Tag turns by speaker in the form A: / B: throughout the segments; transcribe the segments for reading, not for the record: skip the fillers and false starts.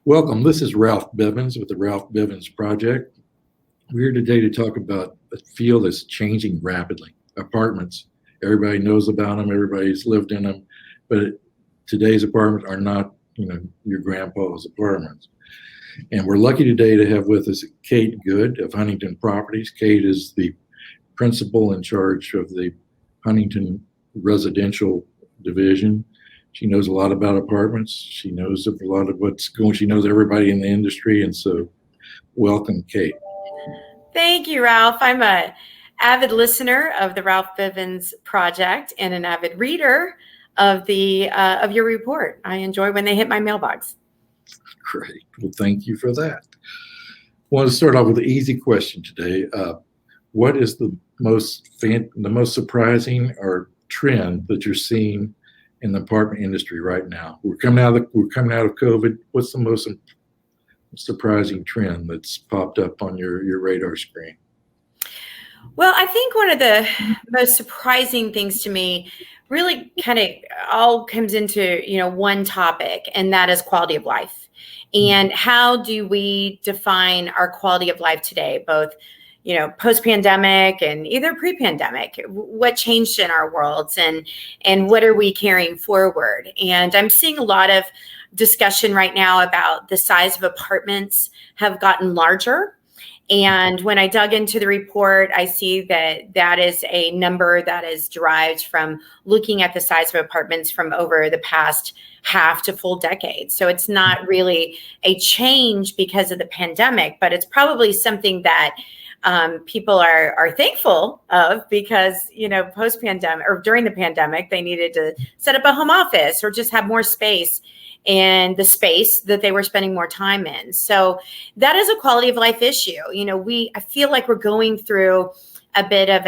A: Welcome. This is Ralph Bivins with the Ralph Bivins Project. We're here today to talk about a field that's changing rapidly. Apartments. Everybody knows about them. Everybody's lived in them. But today's apartments are not, your grandpa's apartments. And we're lucky today to have with us Kate Good of Hunington Properties. Kate is the principal in charge of the Huntington Residential Division. She knows a lot about apartments. She knows a lot of what's going. She knows everybody in the industry, and so welcome, Kate.
B: Thank you, Ralph. I'm an avid listener of the Ralph Bivins Project and an avid reader of of your report. I enjoy when they hit my mailbox.
A: Great. Well, thank you for that. I want to start off with an easy question today. What is the most surprising or trend that you're seeing in the apartment industry right now? We're coming out of COVID. What's the most surprising trend that's popped up on your radar screen?
B: Well, I think one of the most surprising things to me really kind of all comes into, one topic, and that is quality of life. And how do we define our quality of life today, both post-pandemic and either pre-pandemic? What changed in our worlds, and what are we carrying forward? And I'm seeing a lot of discussion right now about the size of apartments have gotten larger. And when I dug into the report, I see that is a number that is derived from looking at the size of apartments from over the past half to full decade. So it's not really a change because of the pandemic, but it's probably something that people are thankful of because, post-pandemic or during the pandemic, they needed to set up a home office or just have more space and the space that they were spending more time in. So that is a quality of life issue. I feel like we're going through a bit of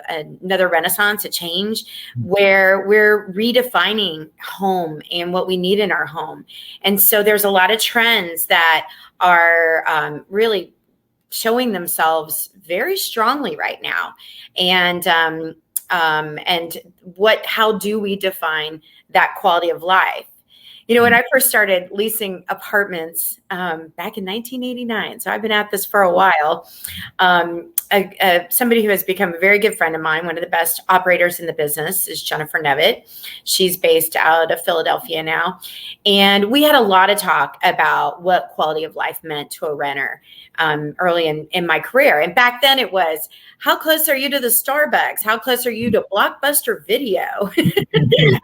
B: another renaissance, a change where we're redefining home and what we need in our home. And so there's a lot of trends that are really showing themselves very strongly right now. And how do we define that quality of life? When I first started leasing apartments back in 1989, so I've been at this for a while, somebody who has become a very good friend of mine, one of the best operators in the business, is Jennifer Nevitt. She's based out of Philadelphia now. And we had a lot of talk about what quality of life meant to a renter early in my career. And back then it was, how close are you to the Starbucks? How close are you to Blockbuster Video?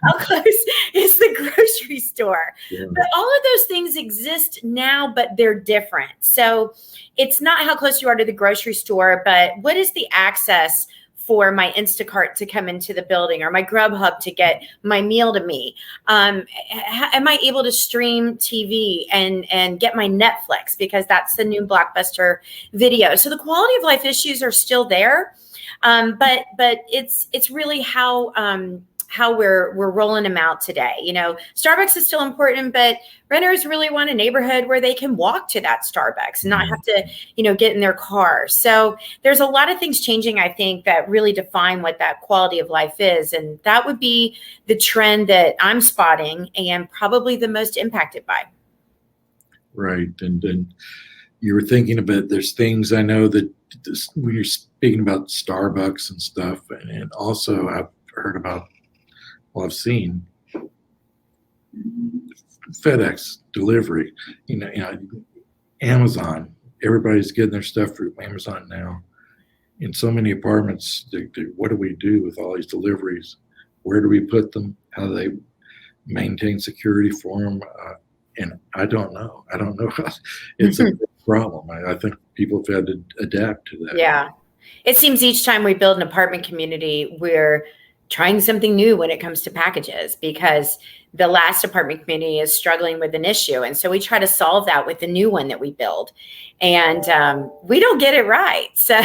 B: How close is the grocery store? Yeah. But all of those things exist now, but they're different. So it's not how close you are to the grocery store, but what is the access for my Instacart to come into the building or my Grubhub to get my meal to me? Am I able to stream TV and get my Netflix because that's the new Blockbuster Video? So the quality of life issues are still there, but it's really how we're rolling them out today. Starbucks is still important, but renters really want a neighborhood where they can walk to that Starbucks and not have to, get in their car. So there's a lot of things changing, I think, that really define what that quality of life is. And that would be the trend that I'm spotting and probably the most impacted by.
A: Right. And then you were thinking about, there's things I know that when you're speaking about Starbucks and stuff, and also I've heard about, I've seen FedEx delivery, Amazon. Everybody's getting their stuff through Amazon now. In so many apartments, what do we do with all these deliveries? Where do we put them? How do they maintain security for them? And I don't know. It's a big problem. I think people have had to adapt to that.
B: Yeah. It seems each time we build an apartment community, we're trying something new when it comes to packages because the last apartment community is struggling with an issue. And so we try to solve that with the new one that we build. And we don't get it right. So,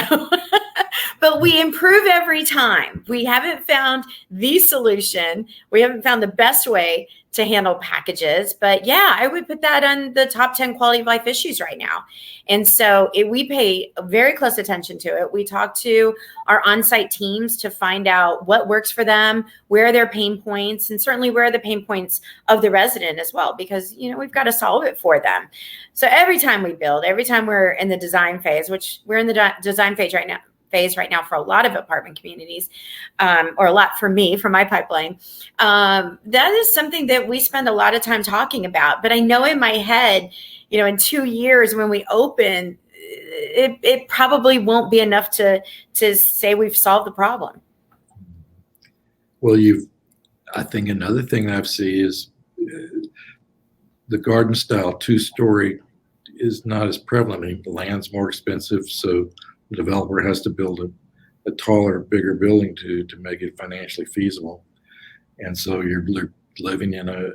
B: but we improve every time. We haven't found the solution. We haven't found the best way to handle packages. But yeah, I would put that on the top 10 quality of life issues right now. And so we pay very close attention to it. We talk to our on-site teams to find out what works for them, where are their pain points, and certainly where are the pain points of the resident as well, because, we've got to solve it for them. So every time we build, every time we're in the design phase, which we're in the design phase right now for a lot of apartment communities, or a lot for me, for my pipeline. That is something that we spend a lot of time talking about. But I know in my head, in 2 years when we open, it probably won't be enough to say we've solved the problem.
A: Well, I think another thing I've seen is the garden style 2-story is not as prevalent. I mean, the land's more expensive, so the developer has to build a taller, bigger building to make it financially feasible. And so you're living in a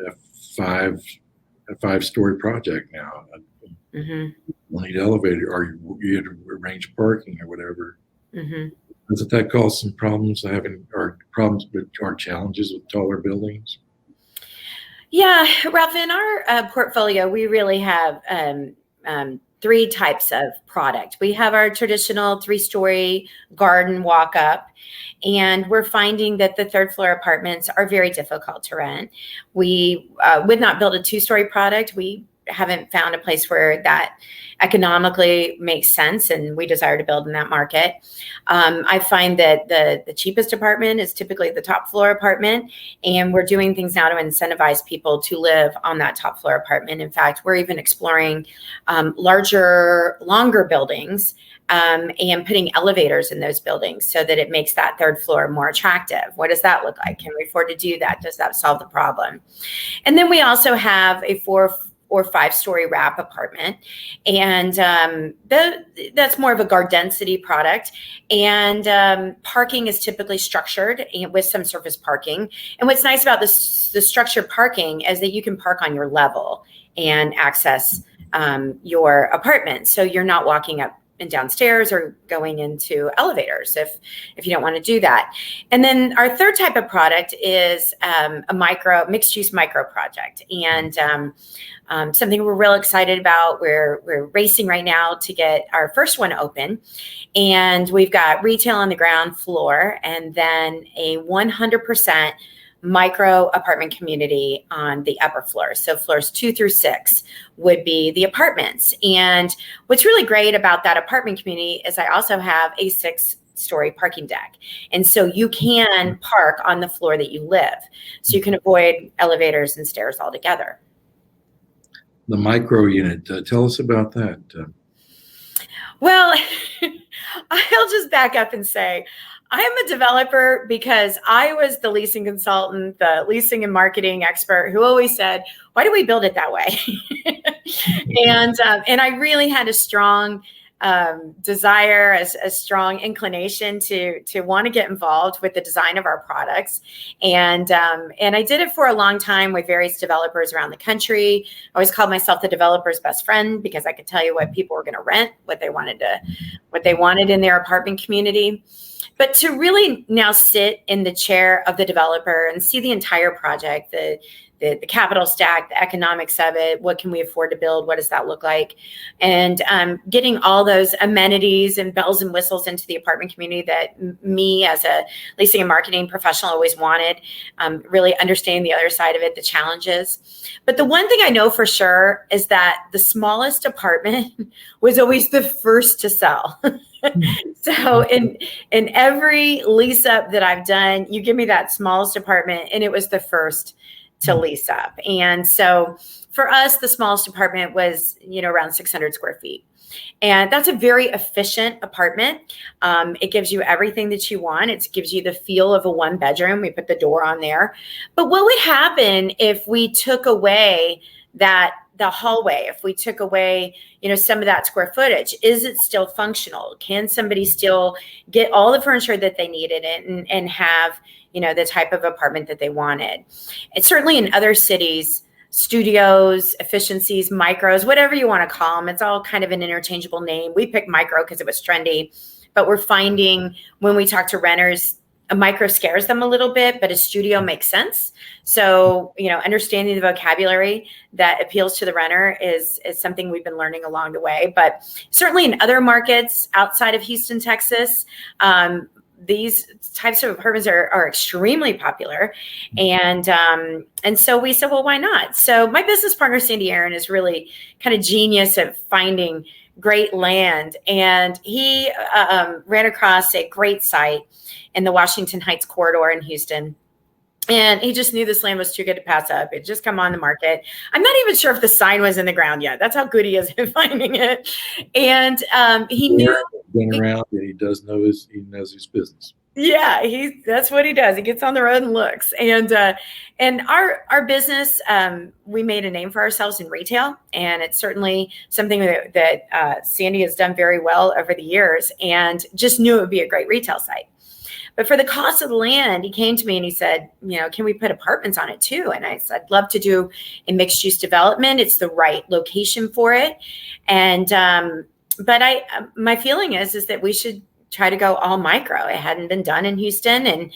A: 5-story project now.
B: Mm-hmm.
A: You need elevator, or you had to arrange parking or whatever.
B: Mm-hmm.
A: Doesn't that cause some problems or challenges with taller buildings?
B: Yeah, Ralph, in our portfolio, we really have 3 types of product. We have our traditional 3-story garden walk-up, and we're finding that the 3rd floor apartments are very difficult to rent. We would not build a 2-story product. We haven't found a place where that economically makes sense, and we desire to build in that market. I find that the cheapest apartment is typically the top floor apartment, and we're doing things now to incentivize people to live on that top floor apartment. In fact, we're even exploring larger, longer buildings and putting elevators in those buildings so that it makes that 3rd floor more attractive. What does that look like? Can we afford to do that? Does that solve the problem? And then we also have a 4 or 5-story wrap apartment. And that's more of a guard density product. And parking is typically structured with some surface parking. And what's nice about the structured parking is that you can park on your level and access your apartment. So you're not walking up and downstairs or going into elevators if you don't want to do that. And then our 3rd type of product is a mixed-use micro project. And something we're real excited about. We're racing right now to get our first one open. And we've got retail on the ground floor and then a 100% micro apartment community on the upper floors. So floors 2 through 6 would be the apartments. And what's really great about that apartment community is I also have a 6-story parking deck. And so you can park on the floor that you live. So you can avoid elevators and stairs altogether.
A: The micro unit, tell us about that.
B: Well, I'll just back up and say, I am a developer because I was the leasing consultant, the leasing and marketing expert who always said, why do we build it that way? And I really had a strong desire, a strong inclination to want to get involved with the design of our products. And I did it for a long time with various developers around the country. I always called myself the developer's best friend because I could tell you what people were going to rent, what they wanted in their apartment community. But to really now sit in the chair of the developer and see the entire project, the capital stack, the economics of it, what can we afford to build? What does that look like? And getting all those amenities and bells and whistles into the apartment community that me as a leasing and marketing professional always wanted, really understanding the other side of it, the challenges. But the one thing I know for sure is that the smallest apartment was always the first to sell. So in every lease up that I've done, you give me that smallest apartment and it was the first to lease up. And so for us, the smallest apartment was, around 600 square feet. And that's a very efficient apartment. It gives you everything that you want. It gives you the feel of a 1-bedroom. We put the door on there. But what would happen if we took away the hallway, if we took away, some of that square footage? Is it still functional? Can somebody still get all the furniture that they needed and have, the type of apartment that they wanted? It's certainly in other cities, studios, efficiencies, micros, whatever you want to call them. It's all kind of an interchangeable name. We picked micro because it was trendy, but we're finding when we talk to renters, a micro scares them a little bit, but a studio makes sense. So, understanding the vocabulary that appeals to the renter is something we've been learning along the way. But certainly in other markets outside of Houston, Texas, these types of apartments are extremely popular. And so we said, well, why not? So my business partner, Sandy Aaron, is really kind of genius at finding great land. And he ran across a great site in the Washington Heights corridor in Houston. And he just knew this land was too good to pass up. It just come on the market. I'm not even sure if the sign was in the ground yet. That's how good he is at finding it. And he knew.
A: Been around, and he knows his business.
B: Yeah, that's what he does. He gets on the road and looks. And our business, we made a name for ourselves in retail, and it's certainly something that Sandy has done very well over the years, and just knew it would be a great retail site. But for the cost of the land, he came to me and he said, can we put apartments on it too? And I said, I'd love to do a mixed use development. It's the right location for it. And but my feeling is that we should try to go all micro. It hadn't been done in Houston.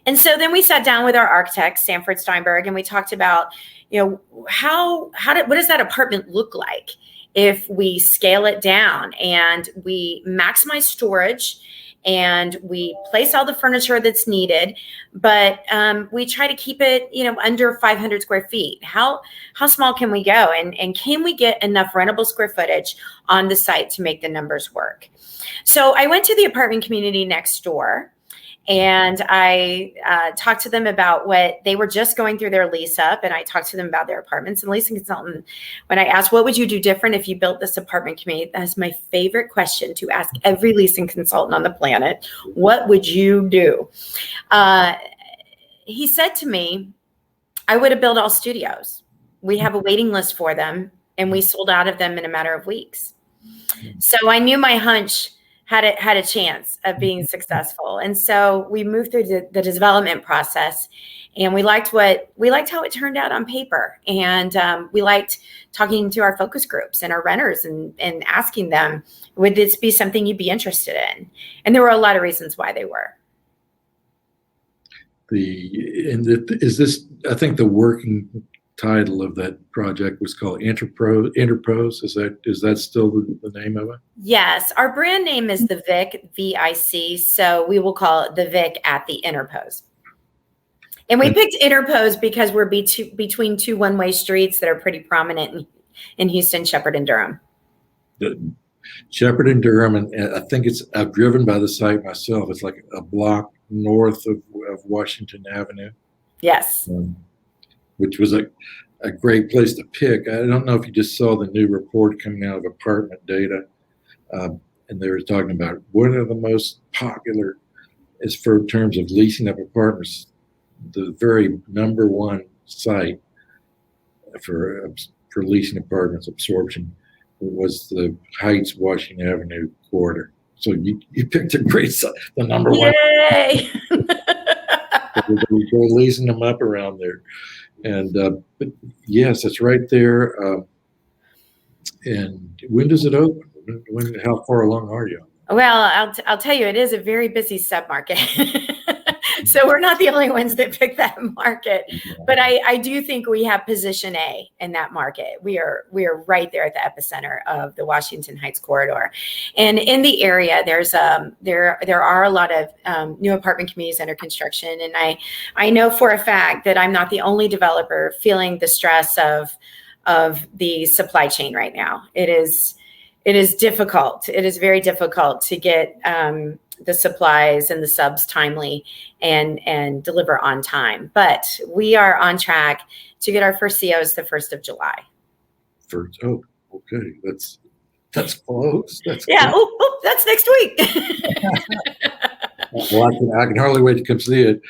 B: And so then we sat down with our architect, Sanford Steinberg, and we talked about, what does that apartment look like if we scale it down and we maximize storage and we place all the furniture that's needed, but we try to keep it, under 500 square feet. How small can we go? And can we get enough rentable square footage on the site to make the numbers work? So I went to the apartment community next door, and I talked to them about what they were just going through their lease up. And I talked to them about their apartments. And leasing consultant, when I asked, what would you do different if you built this apartment community? That's my favorite question to ask every leasing consultant on the planet. What would you do? He said to me, I would have built all studios. We have a waiting list for them, and we sold out of them in a matter of weeks. So I knew my hunch had a chance of being successful. And so we moved through the development process, and we liked how it turned out on paper. And we liked talking to our focus groups and our renters and asking them, would this be something you'd be interested in? And there were a lot of reasons why they were.
A: Is this, I think the working title of that project was called Interpose. Is that still the name of it?
B: Yes, our brand name is the Vic, VIC. So we will call it the Vic at the Interpose. And we picked Interpose because we're between two one-way streets that are pretty prominent in Houston, Shepherd and Durham.
A: Shepherd and Durham, and I think I've driven by the site myself. It's like a block north of Washington Avenue.
B: Yes.
A: Which was a great place to pick. I don't know if you just saw the new report coming out of apartment data, and they were talking about what are the most popular as for terms of leasing up apartments. The very number one site for leasing apartments absorption was the Heights Washington Avenue corridor. So you picked a great site, the number one.
B: Yay!
A: We're leasing them up around there. And but yes, it's right there. And when does it open? How far along are you?
B: Well, I'll tell you, it is a very busy submarket. So we're not the only ones that pick that market. But I do think we have position A in that market. We are right there at the epicenter of the Washington Heights corridor. And in the area, there are a lot of new apartment communities under construction. And I know for a fact that I'm not the only developer feeling the stress of the supply chain right now. It is difficult. It is very difficult to get the supplies and the subs timely and deliver on time. But we are on track to get our first COs the 1st of July.
A: Okay. That's close.
B: Yeah. Oh, that's next week.
A: Well, I can hardly wait to come see it.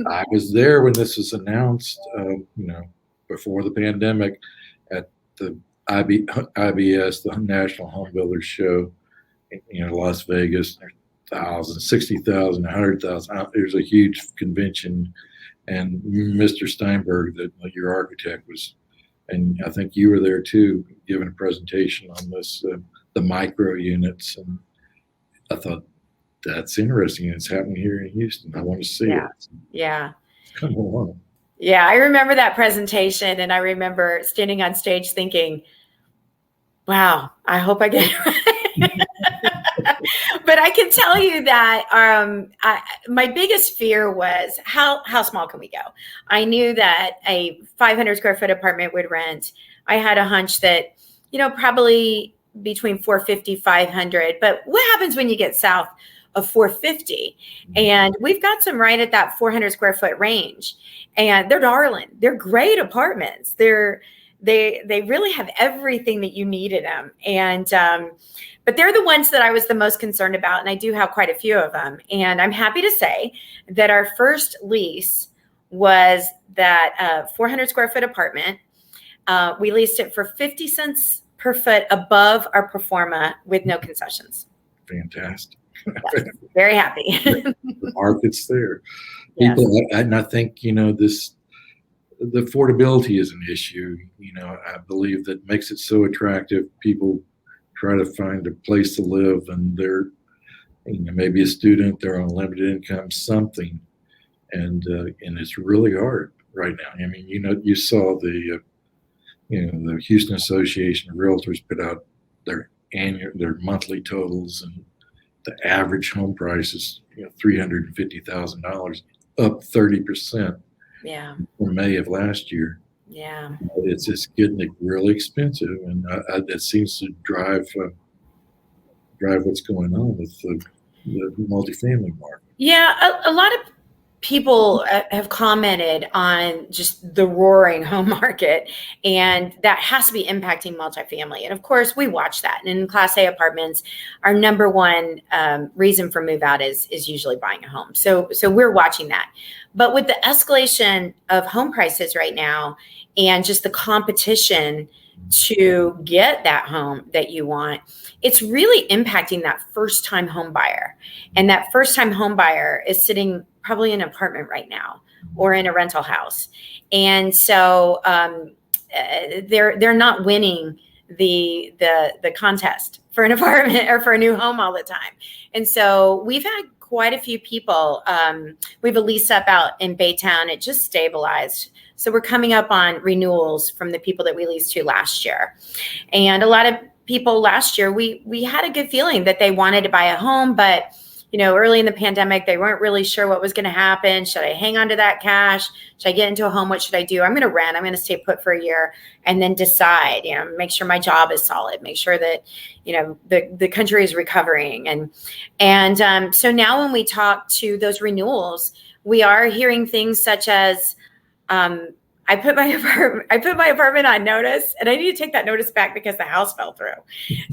A: I was there when this was announced, before the pandemic at the IBS, the National Home Builders Show, in Las Vegas. There's 60,000, 100,000. There's a huge convention, and Mr. Steinberg, your architect, was, and I think you were there too, giving a presentation on this, the micro units, and I thought That's interesting. It's happening here in Houston. I want to see
B: Yeah.
A: it.
B: Yeah.
A: Come on.
B: Yeah. I remember that presentation, and I remember standing on stage thinking, wow, I hope I get it right. But I can tell you that my biggest fear was how small can we go? I knew that a 500 square foot apartment would rent. I had a hunch that, probably between 450, 500. But what happens when you get south of 450? And we've got some right at that 400 square foot range, and they're darling. They're great apartments. They really have everything that you need in them. And but they're the ones that I was the most concerned about, and I do have quite a few of them. And I'm happy to say that our first lease was that 400 square foot apartment. We leased it for 50 cents per foot above our pro forma with no concessions.
A: Fantastic.
B: Yes, very happy.
A: The market's there.
B: Yes.
A: People, and I think, the affordability is an issue. I believe that makes it so attractive. People try to find a place to live, and they're, maybe a student, they're on limited income, something, and it's really hard right now. I mean, you saw the Houston Association of Realtors put out their monthly totals, and the average home price is $350,000, up 30%.
B: Yeah.
A: From May of last year.
B: Yeah.
A: It's just getting really expensive, and that seems to drive what's going on with the multifamily market.
B: Yeah, a lot of people have commented on just the roaring home market, and that has to be impacting multifamily. And of course, we watch that. And in Class A apartments, our number one reason for move out is usually buying a home. So we're watching that. But with the escalation of home prices right now, and just the competition to get that home that you want, it's really impacting that first-time home buyer. And that first-time home buyer is sitting probably in an apartment right now or in a rental house. And so they're not winning the contest for an apartment or for a new home all the time. And so we've had quite a few people. We have a lease up out in Baytown. It just stabilized. So we're coming up on renewals from the people that we leased to last year. And a lot of people last year, we had a good feeling that they wanted to buy a home, but early in the pandemic, they weren't really sure what was going to happen. Should I hang on to that cash? Should I get into a home? What should I do? I'm going to rent. I'm going to stay put for a year and then decide, make sure my job is solid, make sure that, the country is recovering. And so now when we talk to those renewals, we are hearing things such as, I put my apartment on notice, and I need to take that notice back because the house fell through.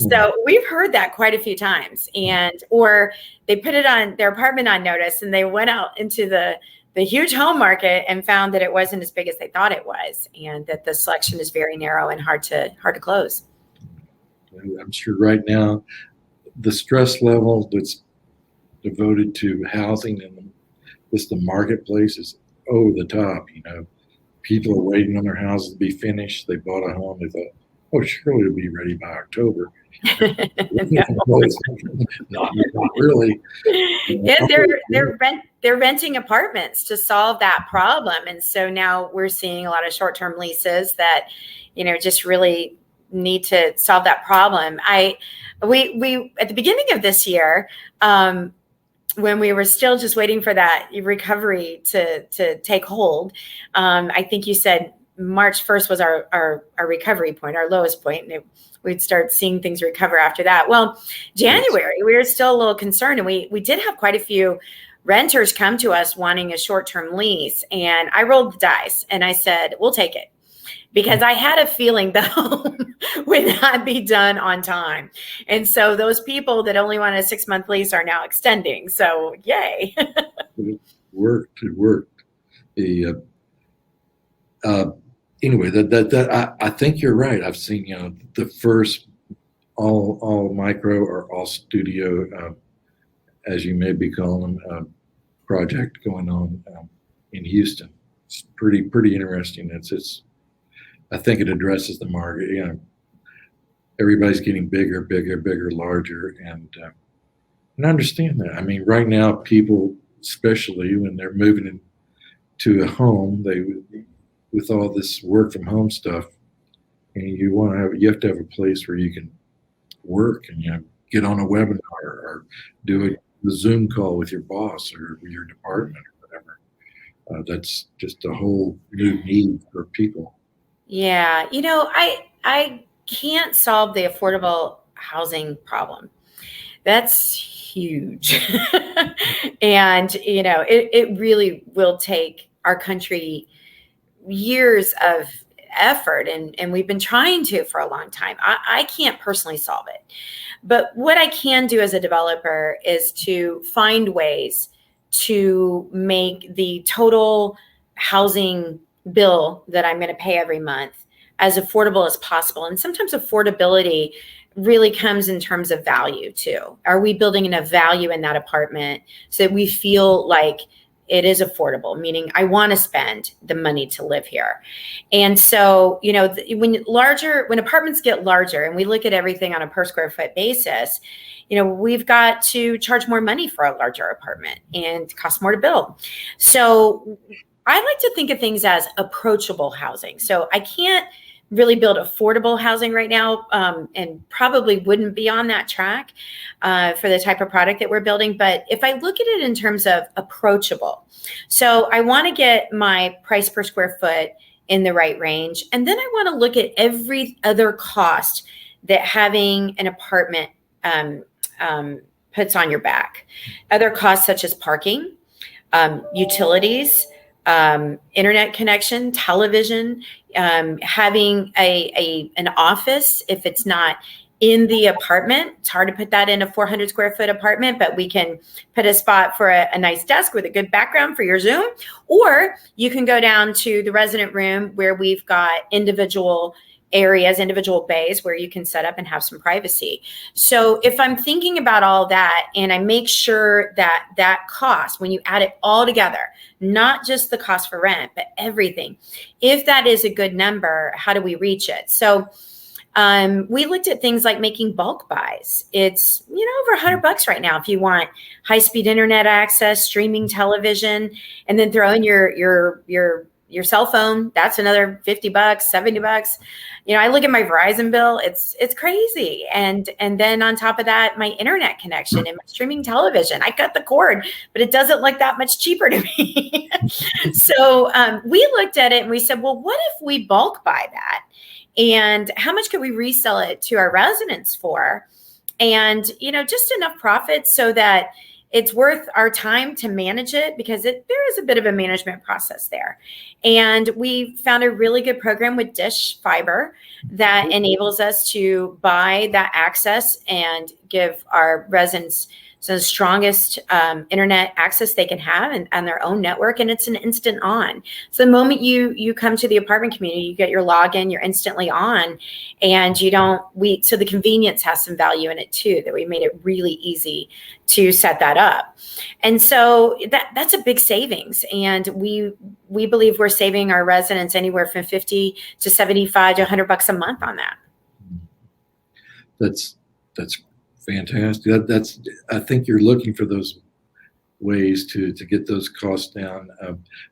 B: So we've heard that quite a few times, or they put their apartment on notice, and they went out into the huge home market and found that it wasn't as big as they thought it was, and that the selection is very narrow and hard to close.
A: I'm sure right now the stress level that's devoted to housing and just the marketplace is over the top. People are waiting on their houses to be finished. They bought a home. They thought, oh, surely it'll be ready by October. not really.
B: Yeah, they're renting apartments to solve that problem. And so now we're seeing a lot of short-term leases that, just really need to solve that problem. We at the beginning of this year, when we were still just waiting for that recovery to take hold, I think you said March 1st was our recovery point, our lowest point, and we'd start seeing things recover after that. Well, January, we were still a little concerned, and we did have quite a few renters come to us wanting a short-term lease, and I rolled the dice, and I said, we'll take it. Because I had a feeling the home would not be done on time. And so those people that only wanted a 6-month lease are now extending. So yay.
A: It worked. Anyway, that I think you're right. I've seen, the first all micro or all studio, as you may be calling them, project going on in Houston. It's pretty interesting. I think it addresses the market. Everybody's getting bigger, larger, and And I understand that. I mean, right now, people, especially when they're moving into a home, with all this work from home stuff, and you have to have a place where you can work and get on a webinar or do a Zoom call with your boss or your department or whatever. That's just a whole new need for people.
B: Yeah, I can't solve the affordable housing problem. That's huge. And it really will take our country years of effort, and we've been trying to for a long time. I can't personally solve it. But what I can do as a developer is to find ways to make the total housing bill that I'm going to pay every month as affordable as possible. And sometimes affordability really comes in terms of value too. Are we building enough value in that apartment so that we feel like it is affordable, meaning I want to spend the money to live here? And so, when apartments get larger and we look at everything on a per square foot basis, we've got to charge more money for a larger apartment and cost more to build. So I like to think of things as approachable housing. So I can't really build affordable housing right now, and probably wouldn't be on that track for the type of product that we're building. But if I look at it in terms of approachable, so I want to get my price per square foot in the right range. And then I want to look at every other cost that having an apartment puts on your back. Other costs such as parking, utilities, internet connection, television, having an office. If it's not in the apartment, it's hard to put that in a 400 square foot apartment, but we can put a spot for a nice desk with a good background for your Zoom. Or you can go down to the resident room where we've got individual areas, individual bays where you can set up and have some privacy. So if I'm thinking about all that and I make sure that that cost, when you add it all together, not just the cost for rent, but everything, if that is a good number, how do we reach it? So we looked at things like making bulk buys. It's, over $100 right now if you want high-speed internet access, streaming television, and then throw in your cell phone. That's another $50, $70. I look at my Verizon bill, it's crazy. And then on top of that, my internet connection and my streaming television, I cut the cord, but it doesn't look that much cheaper to me. So we looked at it and we said, well, what if we bulk buy that? And how much could we resell it to our residents for? And, just enough profit so that it's worth our time to manage it, because there is a bit of a management process there. And we found a really good program with Dish Fiber that enables us to buy that access and give our residents the strongest internet access they can have and their own network. And it's an instant on. So the moment you come to the apartment community, you get your login, you're instantly on, and so the convenience has some value in it too, that we made it really easy to set that up. And so that's a big savings. And we believe we're saving our residents anywhere from $50 to $75 to $100 a month on that.
A: That's fantastic. I think you're looking for those ways to get those costs down.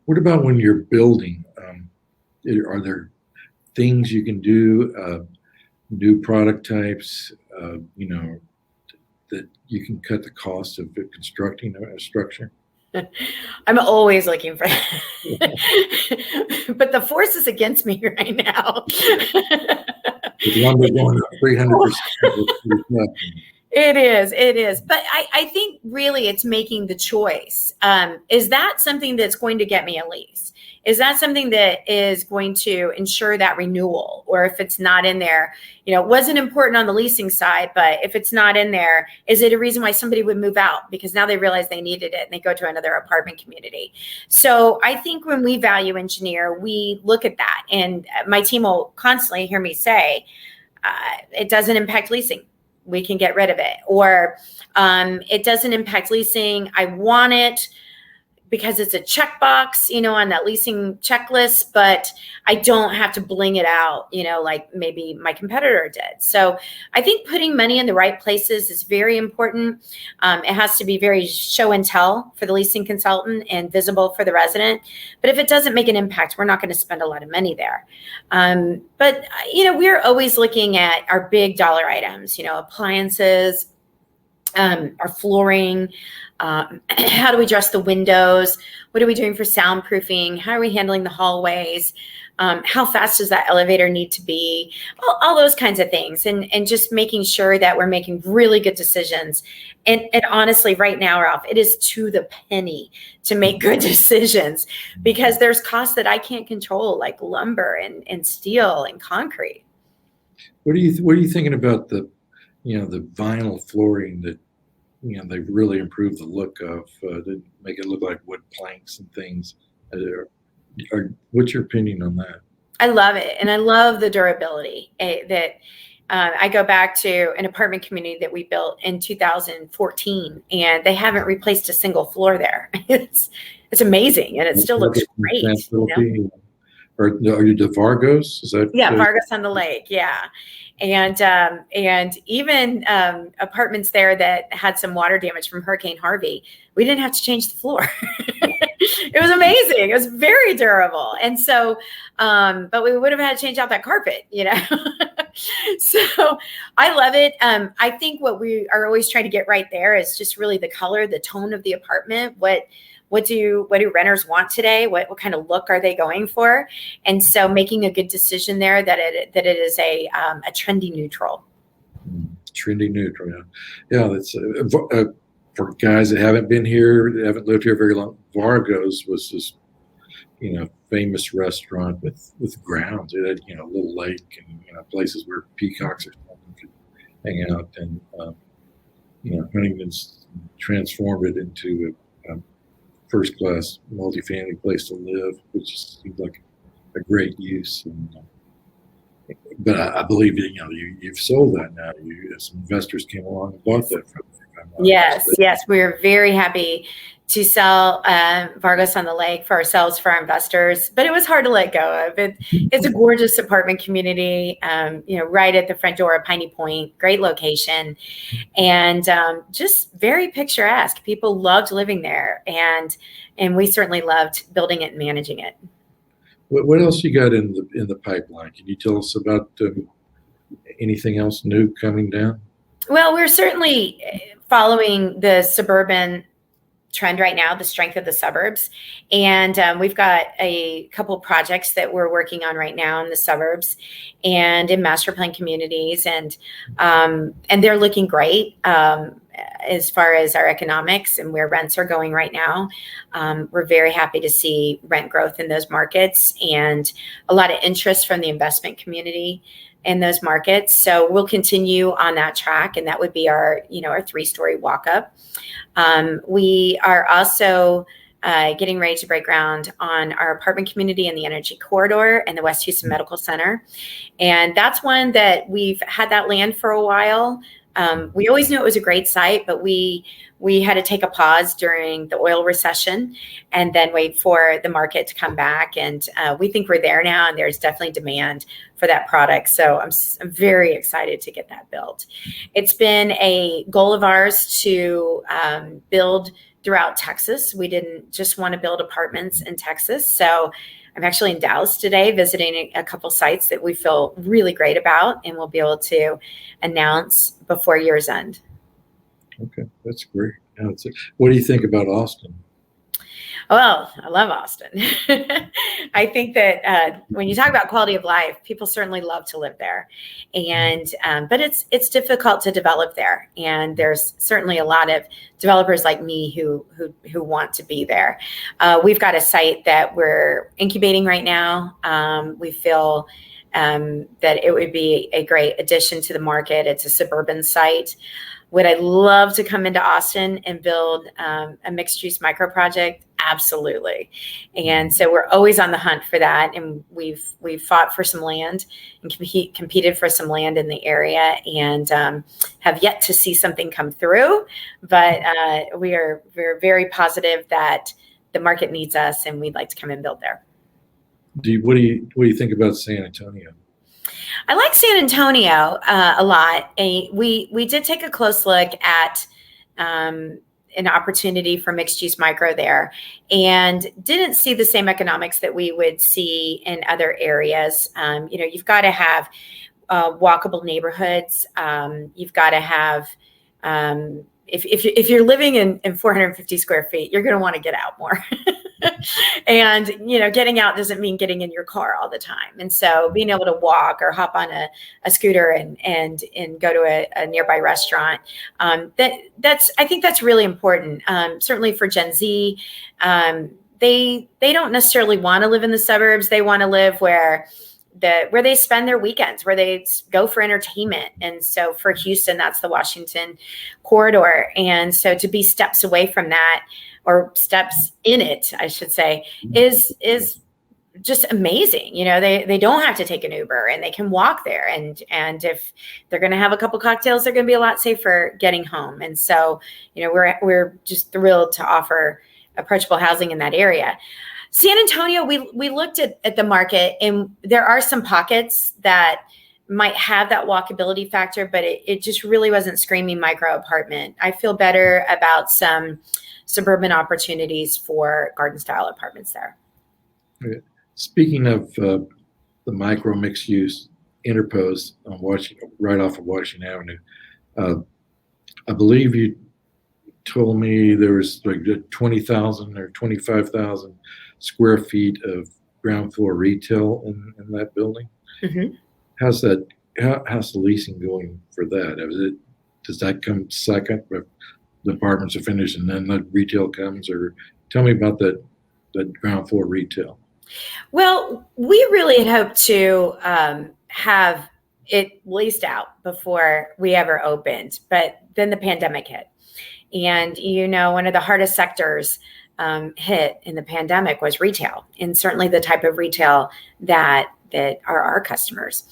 A: What about when you're building? Are there things you can do, new product types, that you can cut the cost of constructing a structure?
B: I'm always looking for that. But the force is against me right now.
A: With lumber going up 300%.
B: It is. But I think really it's making the choice. Is that something that's going to get me a lease? Is that something that is going to ensure that renewal? Or if it's not in there, it wasn't important on the leasing side, but if it's not in there, is it a reason why somebody would move out? Because now they realize they needed it and they go to another apartment community. So I think when we value engineer, we look at that. And my team will constantly hear me say, it doesn't impact leasing. We can get rid of it. Or it doesn't impact leasing. I want it because it's a checkbox, on that leasing checklist, but I don't have to bling it out, like maybe my competitor did. So I think putting money in the right places is very important. It has to be very show and tell for the leasing consultant and visible for the resident. But if it doesn't make an impact, we're not going to spend a lot of money there. But we're always looking at our big dollar items, appliances, our flooring, how do we dress the windows? What are we doing for soundproofing? How are we handling the hallways? How fast does that elevator need to be? All those kinds of things. And just making sure that we're making really good decisions. And honestly, right now, Ralph, it is to the penny to make good decisions because there's costs that I can't control, like lumber and steel and concrete.
A: What are you thinking about the vinyl flooring that they've really improved the look of to make it look like wood planks and things? What's your opinion on that?
B: I love it, and I love the durability that. I go back to an apartment community that we built in 2014, and they haven't replaced a single floor there. It's amazing, and it still looks great.
A: Or are you the Vargos? Is that?
B: Yeah, Vargos on the Lake. Yeah, and even apartments there that had some water damage from Hurricane Harvey, we didn't have to change the floor. It was amazing. It was very durable, and so, but we would have had to change out that carpet, So I love it. I think what we are always trying to get right there is just really the color, the tone of the apartment. What do renters want today? What kind of look are they going for? And so making a good decision there that it is a trendy neutral.
A: Trendy neutral, yeah. That's for guys that haven't been here, that haven't lived here very long. Vargos was this, famous restaurant with grounds. It had a little lake and places where peacocks or something could hang out. And Huntington's transformed it into a first-class multifamily place to live, which seems like a great use. But I believe that you've sold that now. Some investors came along and bought that from you.
B: Yes, we're very happy to sell Vargos on the Lake for ourselves, for our investors. But it was hard to let go of. It's a gorgeous apartment community, right at the front door of Piney Point. Great location, and just very picturesque. People loved living there, and we certainly loved building it and managing it.
A: What else you got in the pipeline? Can you tell us about anything else new coming down?
B: Well, we're certainly following the suburban trend right now, the strength of the suburbs. And we've got a couple projects that we're working on right now in the suburbs and in master plan communities. And they're looking great as far as our economics and where rents are going right now. We're very happy to see rent growth in those markets and a lot of interest from the investment community in those markets. So we'll continue on that track, and that would be our 3-story walk-up. We are also getting ready to break ground on our apartment community in the Energy Corridor and the West Houston Medical Center. And that's one that we've had that land for a while. We always knew it was a great site, but we had to take a pause during the oil recession and then wait for the market to come back. And we think we're there now, and there's definitely demand for that product. So I'm very excited to get that built. It's been a goal of ours to build throughout Texas. We didn't just want to build apartments in Texas. So I'm actually in Dallas today visiting a couple sites that we feel really great about, and we'll be able to announce before year's end.
A: Okay, that's great. What do you think about Austin?
B: Well, I love Austin. I think that when you talk about quality of life, people certainly love to live there, and but it's difficult to develop there. And there's certainly a lot of developers like me who want to be there. We've got a site that we're incubating right now. We feel that it would be a great addition to the market. It's a suburban site. Would I love to come into Austin and build a mixed-use micro project? Absolutely. And so we're always on the hunt for that. And we've fought for some land and competed for some land in the area, and have yet to see something come through. But we're very positive that the market needs us, and we'd like to come and build there.
A: What do you think about San Antonio?
B: I like San Antonio a lot. We did take a close look at an opportunity for mixed use micro there, and didn't see the same economics that we would see in other areas. You've got to have walkable neighborhoods. You've got to have if you're living in 450 square feet, you're going to want to get out more. And, getting out doesn't mean getting in your car all the time. And so being able to walk or hop on a scooter and go to a nearby restaurant, I think that's really important. Certainly for Gen Z, they don't necessarily want to live in the suburbs. They want to live where they spend their weekends, where they go for entertainment. And so for Houston, that's the Washington corridor. And so to be steps away from that, or steps in it, I should say, is just amazing. They don't have to take an Uber, and they can walk there. And if they're going to have a couple cocktails, they're going to be a lot safer getting home. And so, we're just thrilled to offer approachable housing in that area. San Antonio, we looked at the market, and there are some pockets that might have that walkability factor, but it just really wasn't screaming micro apartment. I feel better about some suburban opportunities for garden style apartments there.
A: Speaking of the micro mixed use interposed right off of Washington Avenue, I believe you told me there was like 20,000 or 25,000 square feet of ground floor retail in that building.
B: Mm-hmm.
A: How's the leasing going for that? Does that come second? The apartments are finished and then the retail comes, or tell me about that ground floor retail.
B: Well, we really had hoped to have it leased out before we ever opened, but then the pandemic hit. And, one of the hardest sectors hit in the pandemic was retail, and certainly the type of retail that are our customers.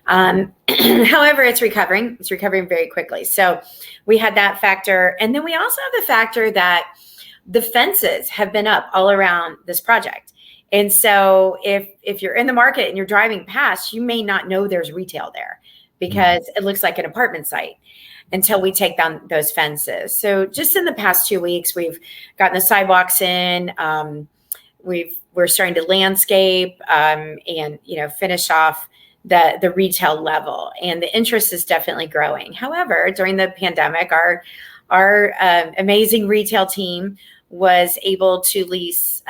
B: However, it's recovering. It's recovering very quickly. So we had that factor. And then we also have the factor that the fences have been up all around this project. And so if you're in the market and you're driving past, you may not know there's retail there because it looks like an apartment site until we take down those fences. So just in the past 2 weeks, we've gotten the sidewalks in. We're starting to landscape and finish off the retail level, and the interest is definitely growing. However, during the pandemic, our amazing retail team was able to lease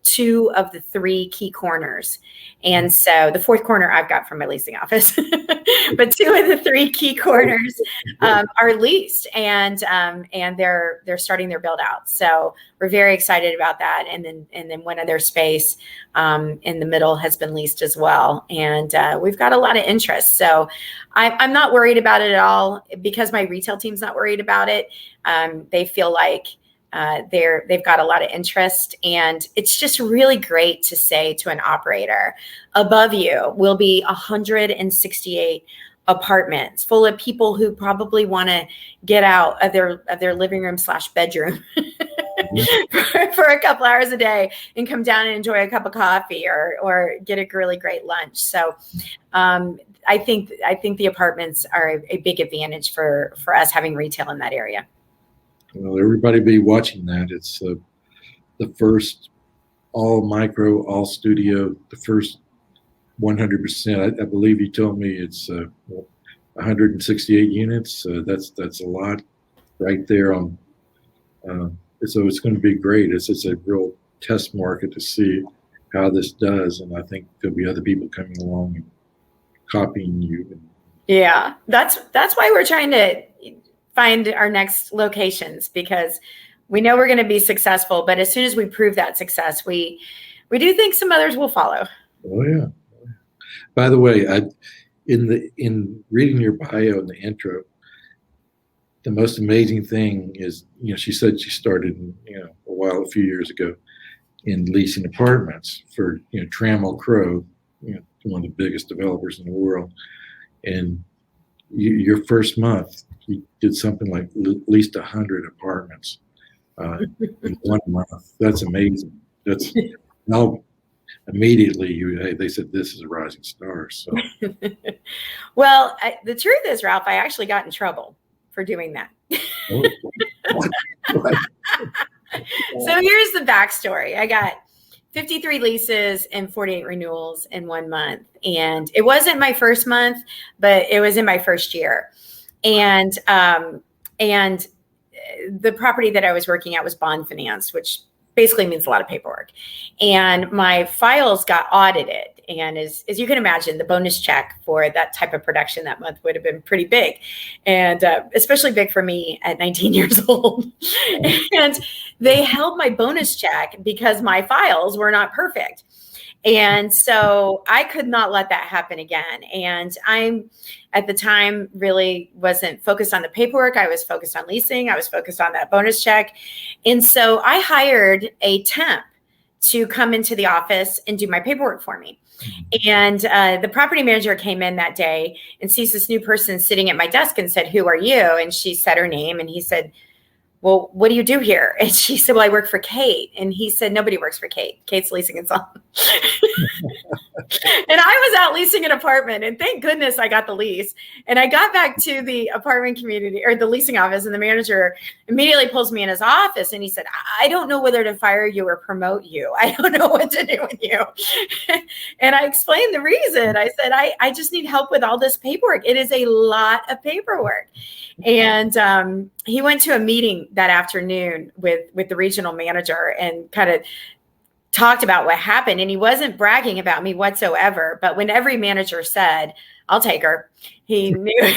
B: 2 of the 3 key corners. And so the 4th corner I've got from my leasing office, but 2 of the 3 key corners are leased, and they're starting their build out. So we're very excited about that. And then one of their space in the middle has been leased as well. And we've got a lot of interest. So I'm not worried about it at all because my retail team's not worried about it. They feel like they've got a lot of interest, and it's just really great to say to an operator, above you will be 168 apartments full of people who probably want to get out of their living room / bedroom for a couple hours a day and come down and enjoy a cup of coffee or get a really great lunch. So I think the apartments are a big advantage for us having retail in that area.
A: Well, everybody be watching that. It's the first all micro, all studio, the first 100%. I believe you told me it's 168 units. That's a lot right there on. So it's going to be great. It's a real test market to see how this does, and I think there'll be other people coming along and copying you.
B: Yeah, that's why we're trying to find our next locations, because we know we're going to be successful, but as soon as we prove that success, we do think some others will follow.
A: Oh yeah. By the way, in reading your bio in the intro, the most amazing thing is, she said she started, a few years ago in leasing apartments for, Trammell Crow, one of the biggest developers in the world. And your first month, you did something like at least 100 apartments. in 1 month. That's amazing. That's now immediately they said this is a rising star. So
B: Well, the truth is, Ralph, I actually got in trouble for doing that.
A: oh, what?
B: So here's the backstory. I got 53 leases and 48 renewals in 1 month. And it wasn't my first month, but it was in my first year. And the property that I was working at was bond finance, which basically means a lot of paperwork. And my files got audited. And as you can imagine, the bonus check for that type of production that month would have been pretty big, and especially big for me at 19 years old. And they held my bonus check because my files were not perfect. And so I could not let that happen again. And I'm at the time really wasn't focused on the paperwork. I was focused on leasing. I was focused on that bonus check. And so I hired a temp to come into the office and do my paperwork for me. And the property manager came in that day and sees this new person sitting at my desk and said, "Who are you?" And she said her name. And he said, "Well, what do you do here?" And she said, "Well, I work for Kate." And he said, "Nobody works for Kate. Kate's leasing and selling." And I was out leasing an apartment, and thank goodness I got the lease. And I got back to the apartment community or the leasing office, and the manager immediately pulls me in his office and he said, "I don't know whether to fire you or promote you. I don't know what to do with you." And I explained the reason. I said, I just need help with all this paperwork. It is a lot of paperwork. And he went to a meeting that afternoon with the regional manager and kind of talked about what happened. And he wasn't bragging about me whatsoever. But when every manager said, "I'll take her," he knew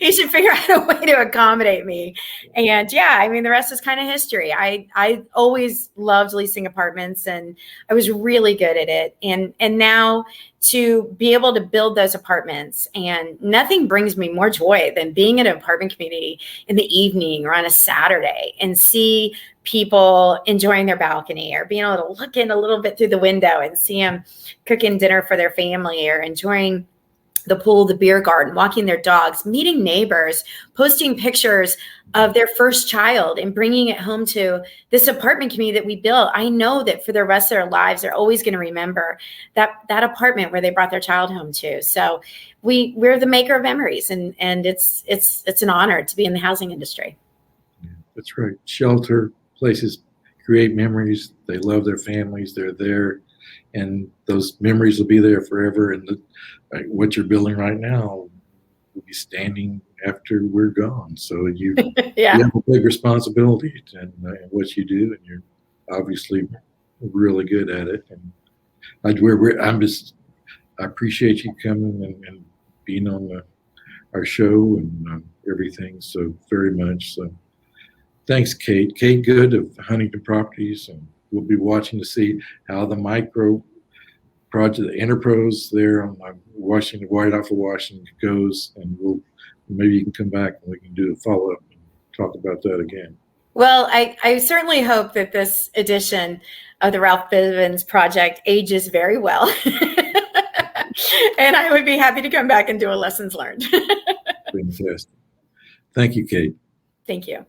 B: he should figure out a way to accommodate me. And yeah, I mean, the rest is kind of history. I always loved leasing apartments, and I was really good at it. And now to be able to build those apartments, and nothing brings me more joy than being in an apartment community in the evening or on a Saturday and see people enjoying their balcony or being able to look in a little bit through the window and see them cooking dinner for their family or enjoying the pool, the beer garden, walking their dogs, meeting neighbors, posting pictures of their first child and bringing it home to this apartment community that we built. I know that for the rest of their lives, they're always going to remember that apartment where they brought their child home to. So we're the maker of memories, and it's an honor to be in the housing industry.
A: Yeah, that's right. Shelter places create memories. They love their families. They're there, and those memories will be there forever. And what you're building right now will be standing after we're gone. So you,
B: Yeah.
A: you have a big responsibility in what you do, and you're obviously really good at it. And I appreciate you coming and being on our show and everything so very much. So thanks, Kate. Kate Good of Huntington Properties, and we'll be watching to see how the micro project, the Interpros there on Washington, White off of Washington goes, and maybe you can come back and we can do a follow-up and talk about that again.
B: Well, I certainly hope that this edition of the Ralph Bivins project ages very well. And I would be happy to come back and do a lessons learned.
A: Fantastic. Thank you, Kate.
B: Thank you.